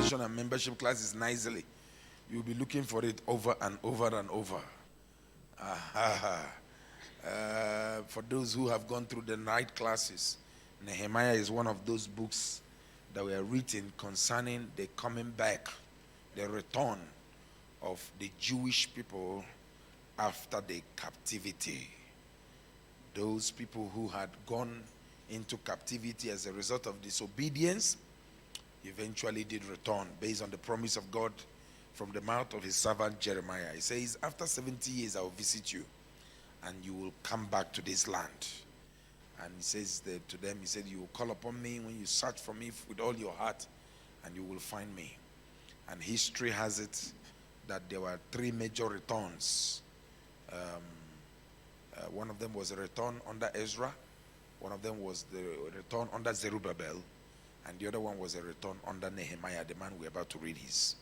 registration and membership classes nicely, you'll be looking for it over and over and over. For those who have gone through the night classes, Nehemiah is one of those books that were written concerning the coming back, the return of the Jewish people after the captivity. Those people who had gone into captivity as a result of disobedience eventually did return based on the promise of God from the mouth of his servant Jeremiah. He says, after 70 years I will visit you and you will come back to this land. And he says to them, he said, you will call upon me when you search for me with all your heart and you will find me. And history has it that there were 3 major returns. One of them was a return under Ezra. One of them was the return under Zerubbabel. And the other one was a return under Nehemiah, the man we're about to read his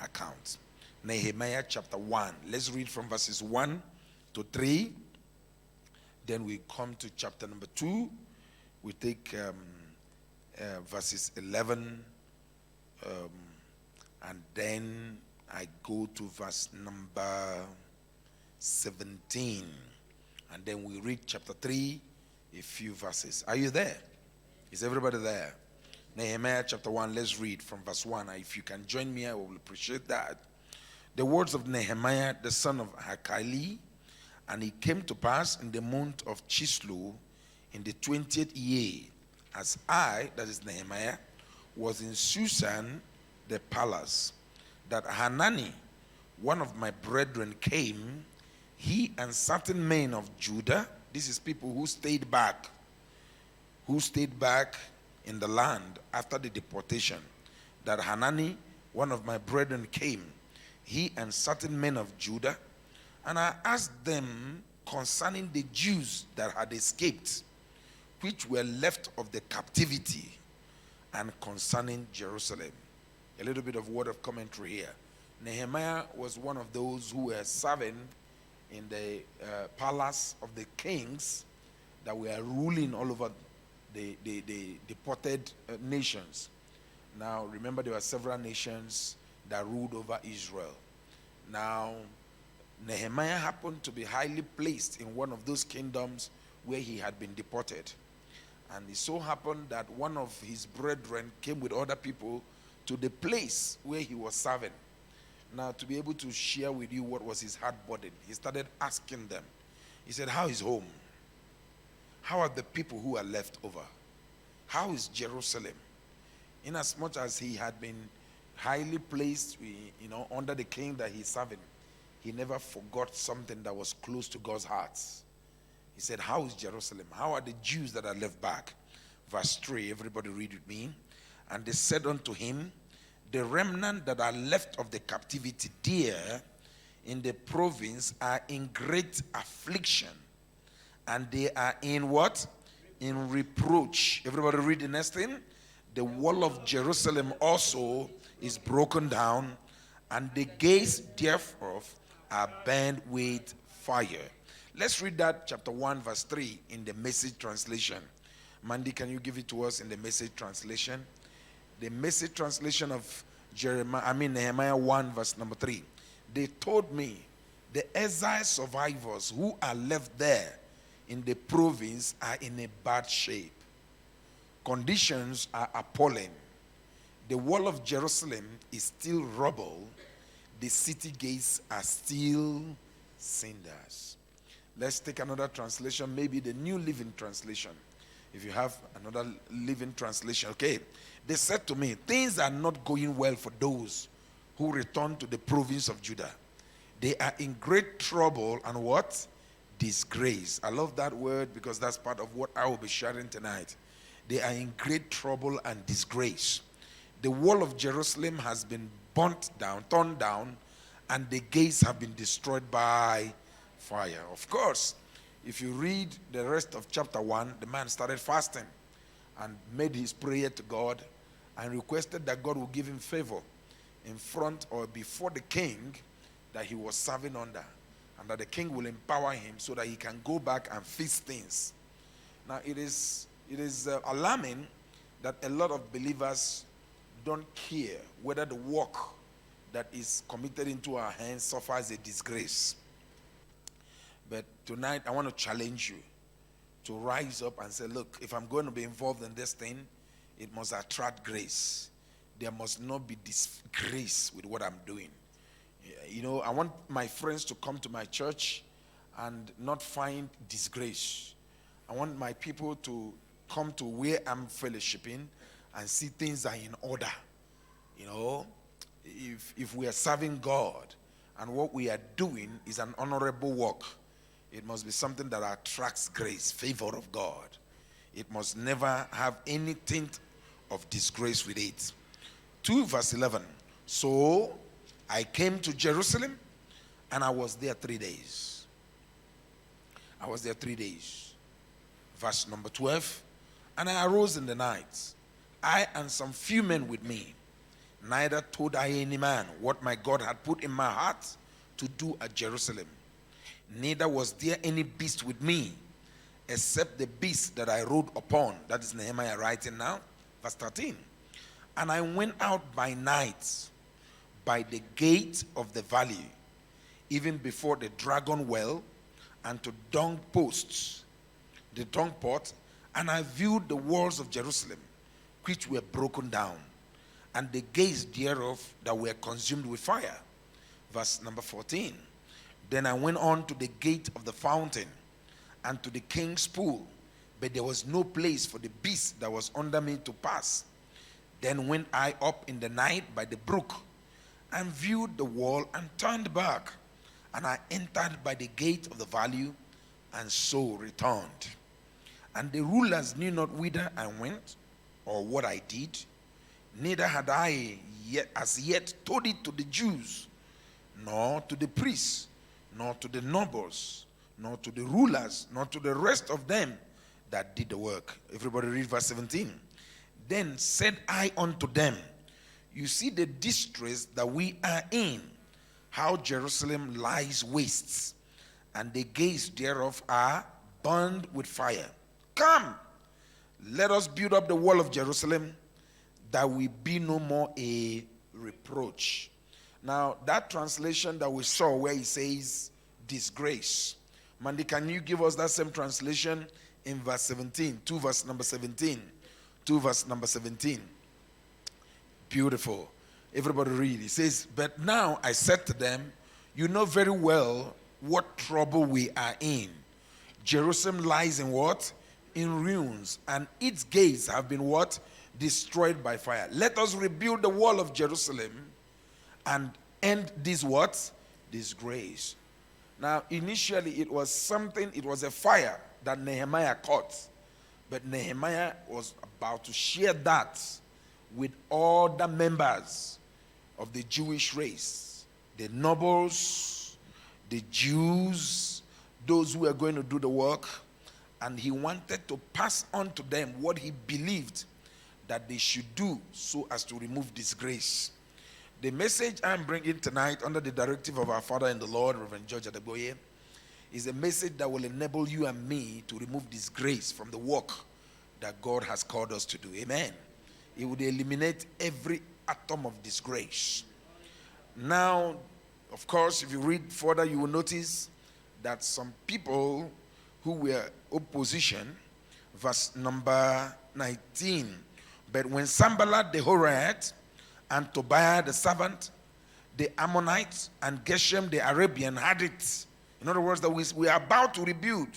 account. Nehemiah chapter 1. Let's read from verses 1 to 3. Then we come to chapter number 2. We take verses 11. And then I go to verse number 17. And then we read chapter 3, a few verses. Are you there? Is everybody there? Nehemiah chapter 1, let's read from verse 1. If you can join me, I will appreciate that. The words of Nehemiah, the son of Hakali. And it came to pass in the month of Chislu, in the 20th year, as I, that is Nehemiah, was in Susan, the palace, that Hanani, one of my brethren, came, he and certain men of Judah. This is people who stayed back in the land after the deportation. That Hanani, one of my brethren, came, he and certain men of Judah, and I asked them concerning the Jews that had escaped, which were left of the captivity, and concerning Jerusalem. A little bit of word of commentary here. Nehemiah was one of those who were serving in the palace of the kings that were ruling all over the deported nations. Now, remember, there were several nations that ruled over Israel. Now, Nehemiah happened to be highly placed in one of those kingdoms where he had been deported. And it so happened that one of his brethren came with other people to the place where he was serving. Now, to be able to share with you what was his heart burden, he started asking them. He said, how is home? How are the people who are left over? How is Jerusalem? Inasmuch as he had been highly placed, under the king that he's serving, he never forgot something that was close to God's heart. He said, how is Jerusalem? How are the Jews that are left back? Verse 3, everybody read with me. And they said unto him, the remnant that are left of the captivity there in the province are in great affliction. And they are in what? In reproach. Everybody read the next thing. The wall of Jerusalem also is broken down, and the gates thereof are burned with fire. Let's read that chapter 1 verse 3 in the Message translation. Mandy, can you give it to us in the Message translation? The Message translation of Nehemiah 1 verse number 3. They told me the exile survivors who are left there in the province are in a bad shape. Conditions are appalling. The wall of Jerusalem is still rubble. The city gates are still cinders. Let's take another translation, maybe the New Living Translation. If you have another Living Translation, okay. They said to me, things are not going well for those who return to the province of Judah. They are in great trouble and what? Disgrace. I love that word because that's part of what I will be sharing tonight. They are in great trouble and disgrace. The wall of Jerusalem has been burnt down, torn down, and the gates have been destroyed by fire. Of course, if you read the rest of chapter 1, the man started fasting and made his prayer to God and requested that God would give him favor in front or before the king that he was serving under, and that the king will empower him so that he can go back and fix things. Now, it is alarming that a lot of believers don't care whether the work that is committed into our hands suffers a disgrace. But tonight, I want to challenge you to rise up and say, look, if I'm going to be involved in this thing, it must attract grace. There must not be disgrace with what I'm doing. I want my friends to come to my church and not find disgrace. I want my people to come to where I'm fellowshipping and see things are in order. If we are serving God and what we are doing is an honorable work, it must be something that attracts grace, favor of God. It must never have any tint of disgrace with it. 2 verse 11. So I came to Jerusalem and I was there 3 days. I was there 3 days. Verse number 12. And I arose in the night, I and some few men with me. Neither told I any man what my God had put in my heart to do at Jerusalem. Neither was there any beast with me, except the beast that I rode upon. That is Nehemiah writing now. Verse 13. And I went out by night by the gate of the valley, even before the dragon well, and to dung posts, the dung pot, and I viewed the walls of Jerusalem, which were broken down, and the gates thereof that were consumed with fire. Verse number 14. Then I went on to the gate of the fountain and to the king's pool, but there was no place for the beast that was under me to pass. Then went I up in the night by the brook and viewed the wall and turned back, and I entered by the gate of the valley and so returned. And the rulers knew not whither I went or what I did, neither had I as yet told it to the Jews, nor to the priests, nor to the nobles, nor to the rulers, nor to the rest of them that did the work. Everybody read verse 17. Then said I unto them, you see the distress that we are in, how Jerusalem lies waste, and the gates thereof are burned with fire. Come, let us build up the wall of Jerusalem, that we be no more a reproach. Now, that translation that we saw where he says disgrace. Mandy, can you give us that same translation in verse 17? 2 verse number 17. 2 verse number 17. Beautiful. Everybody read. He says, but now I said to them, you know very well what trouble we are in. Jerusalem lies in what? In ruins, and its gates have been what? Destroyed by fire. Let us rebuild the wall of Jerusalem and end this what? Disgrace. Now, initially it was a fire that Nehemiah caught. But Nehemiah was about to share that with all the members of the Jewish race, the nobles, the Jews, those who are going to do the work. And he wanted to pass on to them what he believed that they should do so as to remove disgrace. The message I'm bringing tonight under the directive of our Father in the Lord, Reverend George Adeboye, is a message that will enable you and me to remove disgrace from the work that God has called us to do. Amen. It would eliminate every atom of disgrace. Now, of course, if you read further, you will notice that some people who were opposition, verse number 19. But when Sanballat the Horite and Tobiah the servant, the Ammonites, and Geshem the Arabian had it, in other words, that we are about to rebuild,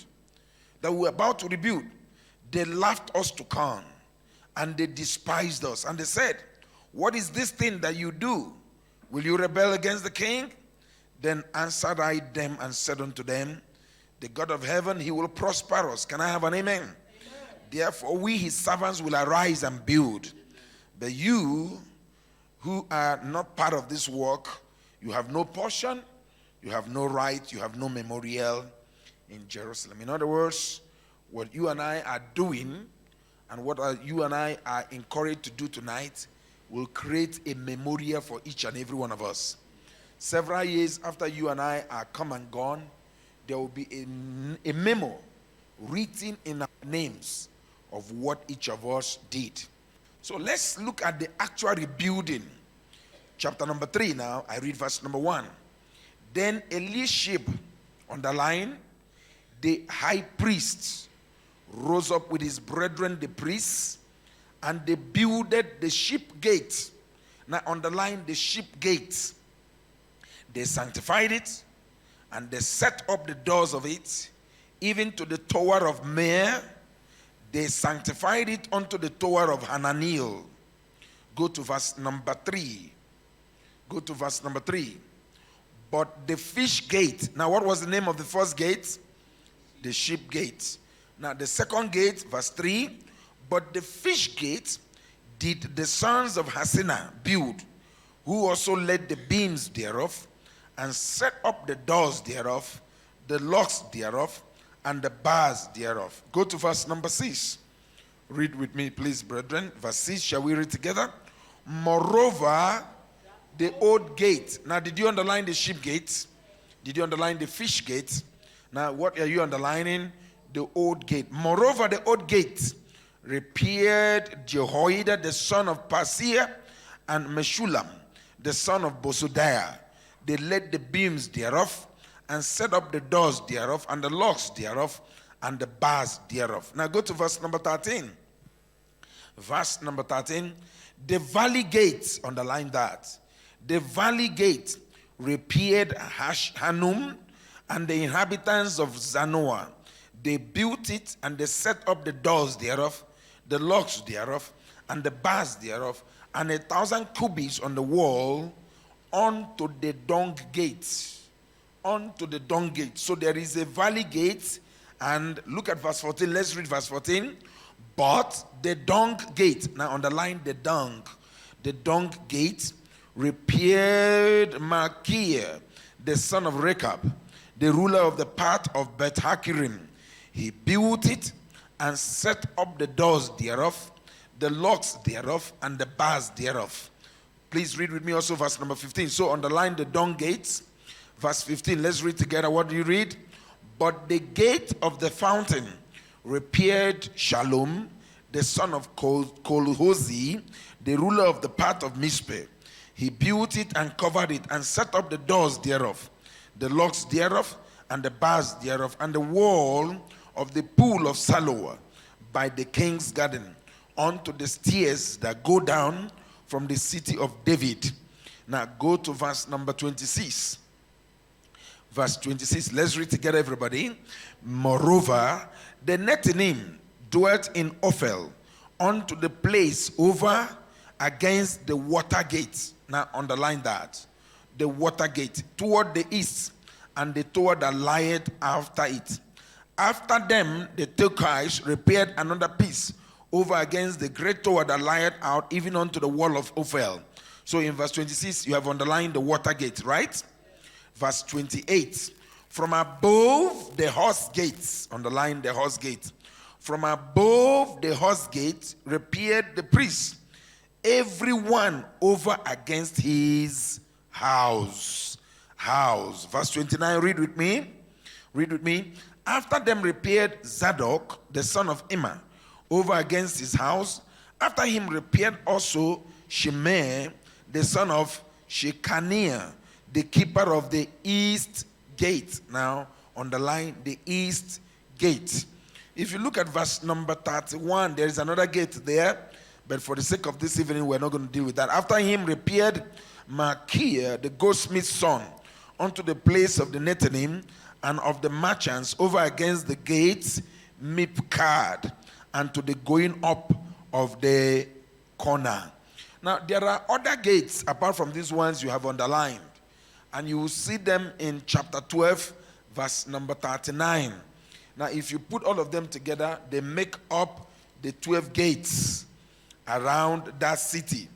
they laughed us to come, and they despised us. And they said, what is this thing that you do? Will you rebel against the king? Then answered I them and said unto them, the God of heaven, he will prosper us. Can I have an amen? Amen. Therefore, we his servants will arise and build. But you who are not part of this work, you have no portion, you have no right, you have no memorial in Jerusalem. In other words, what you and I are doing and what you and I are encouraged to do tonight will create a memorial for each and every one of us. Several years after you and I are come and gone, there will be a memo written in our names of what each of us did. So let's look at the actual rebuilding. Chapter number 3 now. I read verse number 1. Then Eliashib, underline, the high priest, rose up with his brethren the priests, and they builded the sheep gate. Now underline the sheep gate. They sanctified it, and they set up the doors of it, even to the tower of Meir. They sanctified it unto the tower of Hananiel. Go to verse number 3. Go to verse number 3. But the fish gate. Now what was the name of the first gate? The sheep gate. Now the second gate, verse 3. But the fish gate did the sons of Hasina build, who also laid the beams thereof, and set up the doors thereof, the locks thereof, and the bars thereof. Go to verse number 6. Read with me, please, brethren. Verse 6, shall we read together? Moreover, the old gate. Now, did you underline the sheep gate? Did you underline the fish gate? Now, what are you underlining? The old gate. Moreover, the old gate repaired Jehoiada, the son of Paseah, and Meshulam, the son of Bosodiah. They laid the beams thereof, and set up the doors thereof, and the locks thereof, and the bars thereof. Now go to verse number 13. Verse number 13. The valley gate, underline that. The valley gate repaired Hanum and the inhabitants of Zanoah. They built it, and they set up the doors thereof, the locks thereof, and the bars thereof, and 1,000 cubits on the wall unto the dung gate. Unto the dung gate. So there is a valley gate, and look at verse 14. Let's read verse 14. But the dung gate, now underline the dung gate repaired Machir, the son of Rechab, the ruler of the part of Beth Hakirim. He built it and set up the doors thereof, the locks thereof, and the bars thereof. Please read with me also verse number 15. So underline the dung gates. Verse 15, let's read together. What do you read? But the gate of the fountain repaired Shalom, the son of Kolhozi, the ruler of the part of Mizpeh. He built it and covered it, and set up the doors thereof, the locks thereof, and the bars thereof, and the wall of the pool of Siloah by the king's garden, unto the stairs that go down from the city of David. Now go to verse number 26. Verse 26, let's read together, everybody. Moreover, the Nethinim dwelt in Ophel, unto the place over against the water gate. Now underline that. The water gate, toward the east, and the tower that lieth after it. After them, the Tekoites repaired another piece over against the great tower that lieth out, even unto the wall of Ophel. So in verse 26, you have underlined the water gate, right? Verse 28, from above the horse gates, underline the horse gate. From above the horse gate repaired the priests, everyone over against his house. Verse 29, read with me. Read with me. After them repaired Zadok, the son of Immer, over against his house. After him repaired also Shimei, the son of Shechaniah, the keeper of the east gate. Now, underline the east gate. If you look at verse number 31, there is another gate there, but for the sake of this evening, we're not going to deal with that. After him repaired Machir, the goldsmith's son, unto the place of the Nethinim and of the merchants over against the gates Mipkad, and to the going up of the corner. Now, there are other gates apart from these ones you have underlined, and you will see them in chapter 12, verse number 39. Now, if you put all of them together, they make up the 12 gates around that city.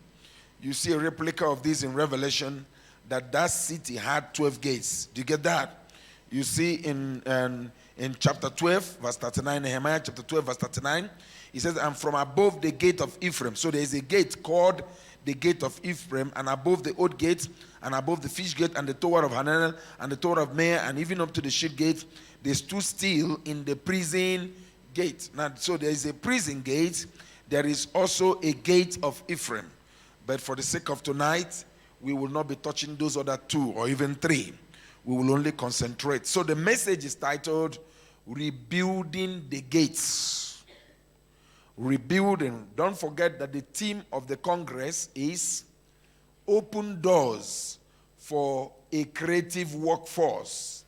You see a replica of this in Revelation, that city had 12 gates. Do you get that? You see in chapter 12, verse 39, Nehemiah chapter 12, verse 39, he says, and from above the gate of Ephraim. So there is a gate called the gate of Ephraim, and above the old gate, and above the fish gate, and the tower of Hananel, and the tower of Meir, and even up to the sheep gate, they stood still in the prison gate. Now, so there is a prison gate, There is also a gate of Ephraim. But for the sake of tonight, we will not be touching those other 2 or even 3. We will only concentrate. So the message is titled, Rebuilding the Gates. Rebuilding. Don't forget that the theme of the Congress is Open Doors for a Creative Workforce.